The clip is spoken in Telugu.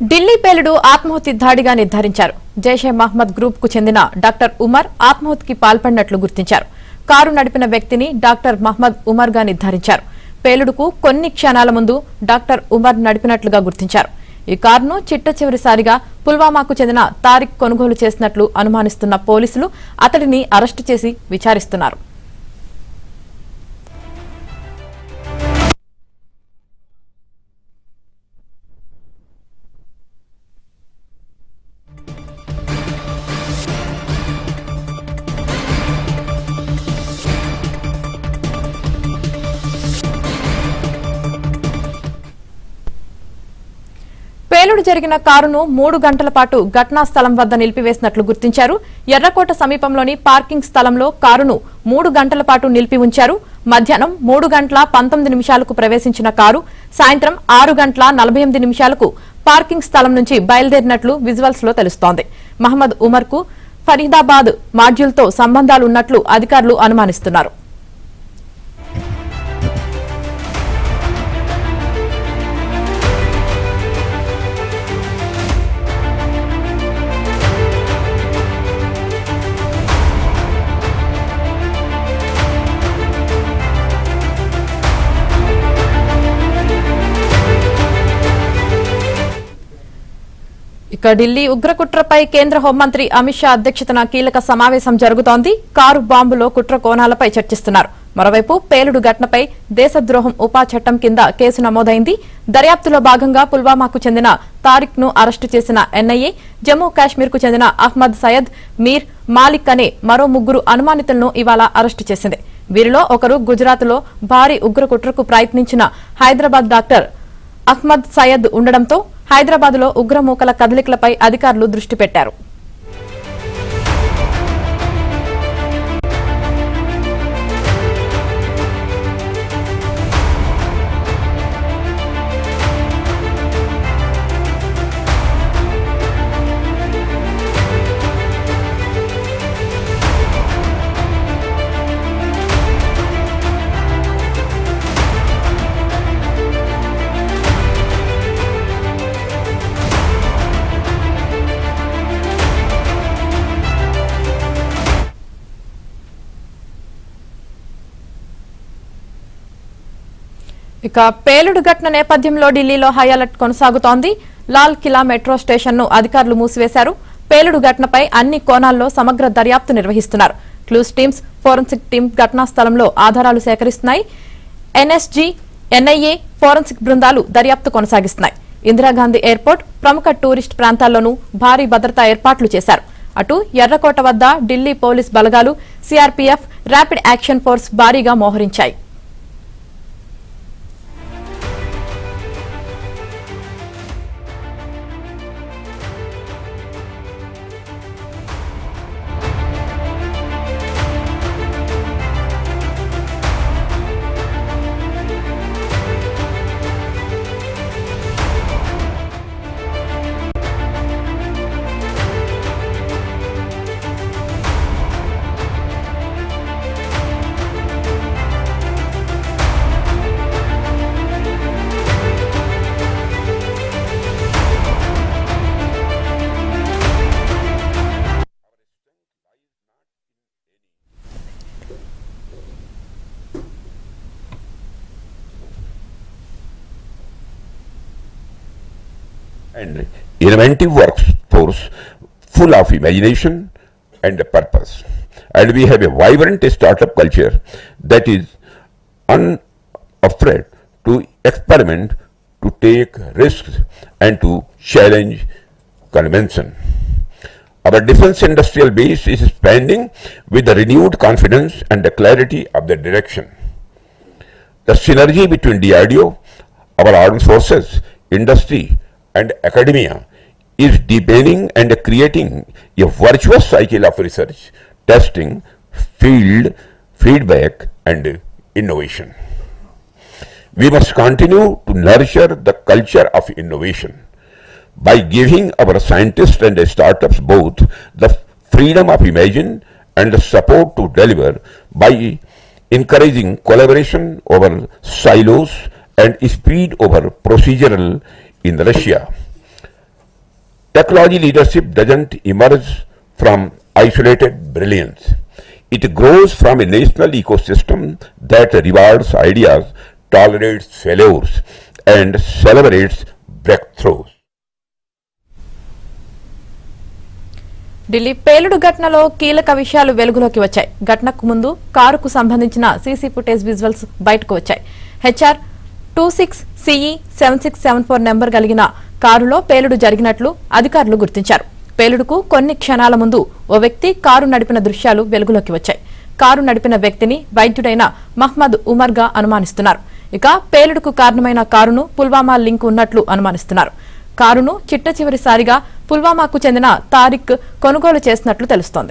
ఢిల్లీ పేలుడు ఆత్మహత్య దాడిగా నిర్ధారించారు. జైషే మహ్మద్ గ్రూప్ కు చెందిన డాక్టర్ ఉమర్ ఆత్మహత్యకి పాల్పడినట్లు గుర్తించారు. కారు నడిపిన వ్యక్తిని డాక్టర్ మహ్మద్ ఉమర్ గా నిర్ధారించారు. పేలుడుకు కొన్ని క్షణాల ముందు డాక్టర్ ఉమర్ నడిపినట్లుగా గుర్తించారు. ఈ కారును చిట్టచివరిసారిగా పుల్వామాకు చెందిన తారిక్ కొనుగోలు చేసినట్లు అనుమానిస్తున్న పోలీసులు అతడిని అరెస్టు చేసి విచారిస్తున్నారు. పేలుడు జరిగిన కారును 3 గంటల పాటు ఘటనా స్థలం వద్ద నిలిపివేసినట్లు గుర్తించారు. ఎర్రకోట సమీపంలోని పార్కింగ్ స్థలంలో కారును 3 గంటల పాటు నిలిపి ఉంచారు. మధ్యాహ్నం 3 గంటల 19 నిమిషాలకు ప్రవేశించిన కారు సాయంత్రం 6 గంటల 48 నిమిషాలకు పార్కింగ్ స్థలం నుంచి బయలుదేరినట్లు విజువల్స్ లో తెలుస్తోంది. మహ్మద్ ఉమర్ కు ఫరీదాబాద్ మాడ్యూల్తో సంబంధాలున్నట్లు అధికారులు అనుమానిస్తున్నారు. ఇక ఢిల్లీ ఉగ్రకుట్రపై కేంద్ర హోంమంత్రి అమిత్ షా అధ్యక్షతన కీలక సమావేశం జరుగుతోంది. కారు బాంబులో కుట్ర కోణాలపై చర్చిస్తున్నారు. మరోవైపు పేలుడు ఘటనపై దేశద్రోహం ఉపా చట్టం కింద కేసు నమోదైంది. దర్యాప్తులో భాగంగా పుల్వామాకు చెందిన తారిక్ ను అరెస్టు చేసిన ఎన్ఐఏ జమ్మూ కాశ్మీర్ కు చెందిన అహ్మద్ సయద్, మీర్, మాలిక్ అనే మరో 3 అనుమానితులను ఇవాళ అరెస్టు చేసింది. వీరిలో ఒకరు గుజరాత్ లో భారీ ఉగ్రకుట్రకు ప్రయత్నించిన హైదరాబాద్ డాక్టర్ అహ్మద్ సయద్ ఉండడంతో హైదరాబాద్ లో ఉగ్రమూకల కదలికలపై అధికారులు దృష్టి పెట్టారు. ఇక పేలుడు ఘటన నేపథ్యంలో ఢిల్లీలో హై అలర్ట్ కొనసాగుతోంది. లాల్ కిలా మెట్రో స్టేషన్ ను అధికారులు మూసివేశారు. పేలుడు ఘటనపై అన్ని కోణాల్లో సమగ్ర దర్యాప్తు నిర్వహిస్తున్నారు. క్లూస్ టీమ్స్, ఫోరెన్సిక్ టీమ్ ఘటనా స్థలంలో ఆధారాలు సేకరిస్తున్నాయి. ఎన్ఎస్జీ, ఎన్ఐఏ, ఫోరెన్సిక్ బృందాలు దర్యాప్తు కొనసాగిస్తున్నాయి. ఇందిరాగాంధీ ఎయిర్పోర్ట్, ప్రముఖ టూరిస్ట్ ప్రాంతాల్లోనూ భారీ భద్రతా ఏర్పాట్లు చేశారు. అటు ఎర్రకోట వద్ద ఢిల్లీ పోలీస్ బలగాలు, సిఆర్పీఎఫ్, ర్యాపిడ్ యాక్షన్ ఫోర్స్ భారీగా మోహరించాయి. And inventive workforce full of imagination and purpose. And we have a vibrant startup culture that is unafraid to experiment, to take risks and to challenge convention. Our defense industrial base is expanding with the renewed confidence and the clarity of the direction. The synergy between DRDO, our armed forces, industry and academia is deepening and creating a virtuous cycle of research, testing, field feedback and innovation. We must continue to nurture the culture of innovation by giving our scientists and startups both the freedom of imagine and the support to deliver by encouraging collaboration over silos and speed over procedural inertia. Technology leadership doesn't emerge from isolated brilliance. It grows from a national ecosystem that rewards ideas, tolerates failures, and celebrates breakthroughs. Delhi పేలుడు ఘటనలో కీలక విషయాలు వెలుగులోకి వచ్చాయి. ఘటనకు ముందు కారుకు సంబంధించిన సీసీ ఫుటేజ్ విజువల్స్ బయటకు వచ్చాయి. హెచ్ఆర్ 26CE7674 నెంబర్ కలిగిన కారులో పేలుడు జరిగినట్లు అధికారులు గుర్తించారు. పేలుడుకు కొన్ని క్షణాల ముందు ఓ వ్యక్తి కారు నడిపిన దృశ్యాలు వెలుగులోకి వచ్చాయి. కారు నడిపిన వ్యక్తిని వైద్యుడైన మహ్మద్ ఉమర్గా అనుమానిస్తున్నారు. ఇక పేలుడుకు కారణమైన కారును పుల్వామా లింక్ ఉన్నట్లు అనుమానిస్తున్నారు. కారును చిట్ట చివరిసారిగా పుల్వామాకు చెందిన తారిక్ కొనుగోలు చేసినట్లు తెలుస్తోంది.